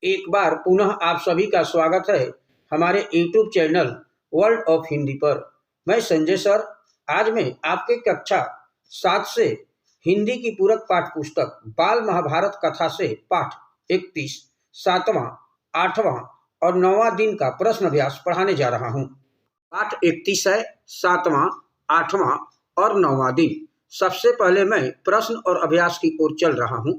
एक बार पुनः आप सभी का स्वागत है हमारे YouTube channel world of Hindi पर। मैं संजय सर। आज मैं आपके कक्षा 7 से हिंदी की पूरक पाठ पुस्तक बाल महाभारत कथा से पाठ 31 7वां, 8वां और 9वां दिन का प्रश्न अभ्यास पढ़ाने जा रहा हूं। पाठ 31 है 7वां, 8वां और 9वां दिन। सबसे पहले मैं प्रश्न और अभ्यास की ओर चल रहा हूं।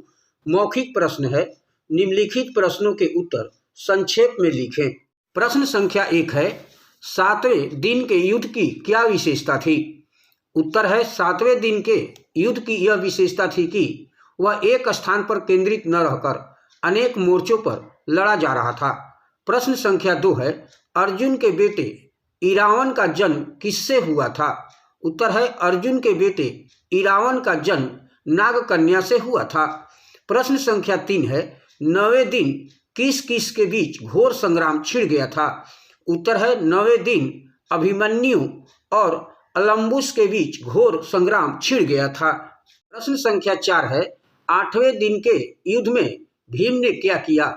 मौखिक प्रश्न है, निम्नलिखित प्रश्नों के उत्तर संक्षेप में लिखें। प्रश्न संख्या 1 है, 7वें दिन के युद्ध की क्या विशेषता थी? उत्तर है, 7वें दिन के युद्ध की यह विशेषता थी कि वह एक स्थान पर केंद्रित न रहकर अनेक मोर्चों पर लड़ा जा रहा था। प्रश्न संख्या 2 है, अर्जुन के बेटे इरावन का जन्म किससे हुआ था? उत्तर है, अर्जुन के बेटे इरावन का जन्म नागकन्या से हुआ था। प्रश्न संख्या 3 है, 9वें दिन किस किस के बीच घोर संग्राम छिड़ गया था? उत्तर है, 9वें दिन अभिमन्यु और अलम्बुस के बीच घोर संग्राम छिड़ गया था। प्रश्न संख्या 4 है, 8वें दिन के युद्ध में भीम ने क्या किया?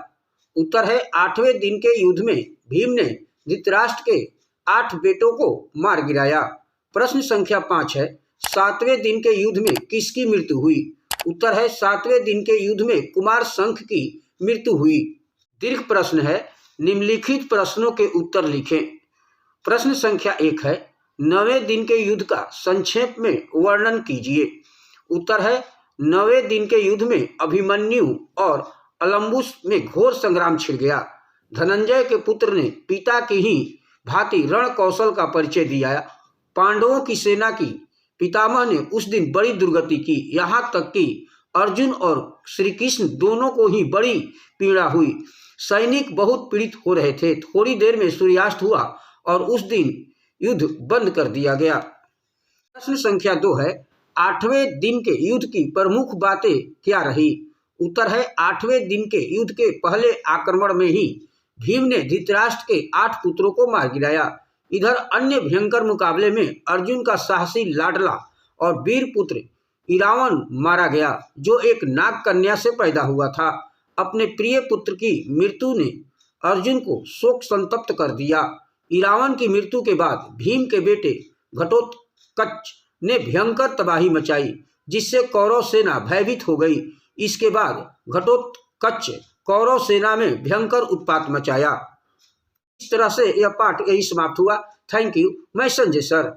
उत्तर है, 8वें दिन के युद्ध में भीम ने धृतराष्ट्र के 8 बेटों को मार गिराया। प्रश्न संख्या 5 है, 7वें दिन के युद्ध में किसकी मृत्यु हुई? उत्तर है, 7वें दिन के युद्ध में कुमार शंख की मृत्यु हुई। दीर्घ प्रश्न है, निम्नलिखित प्रश्नों के उत्तर लिखें। प्रश्न संख्या 1 है, 9वें दिन के युद्ध का संक्षेप में वर्णन कीजिए। उत्तर है, 9वें दिन के युद्ध में अभिमन्यु और अलम्बुस में घोर संग्राम छिड़ गया। धनंजय के पुत्र ने पिता की ही भांति रण कौशल का परिचय दिया। पांडवों की सेना की पितामह ने उस दिन बड़ी दुर्गति की, यहाँ तक कि अर्जुन और श्री कृष्ण दोनों को ही बड़ी पीड़ा हुई। सैनिक बहुत पीड़ित हो रहे थे। थोड़ी देर में सूर्यास्त हुआ और उस दिन युद्ध बंद कर दिया गया। प्रश्न संख्या 2 है, 8वें दिन के युद्ध की प्रमुख बातें क्या रही? उत्तर है, 8वें दिन के युद्ध के पहले आक्रमण में ही भीम ने धृतराष्ट्र के 8 पुत्रों को मार गिराया। इधर अन्य भयंकर मुकाबले में अर्जुन का साहसी लाडला और वीर पुत्र इरावन मारा गया, जो एक नाग कन्या से पैदा हुआ था। अपने प्रिय पुत्र की मृत्यु ने अर्जुन को शोक संतप्त कर दिया। इरावन की मृत्यु के बाद भीम के बेटे घटोत्कच ने भयंकर तबाही मचाई, जिससे कौरव सेना भयभीत हो गई। इसके बाद घटोत्कच कौरव सेना में भयंकर उत्पात मचाया। इस तरह से यह पाठ यही समाप्त हुआ। Thank you. मैं संजय सर।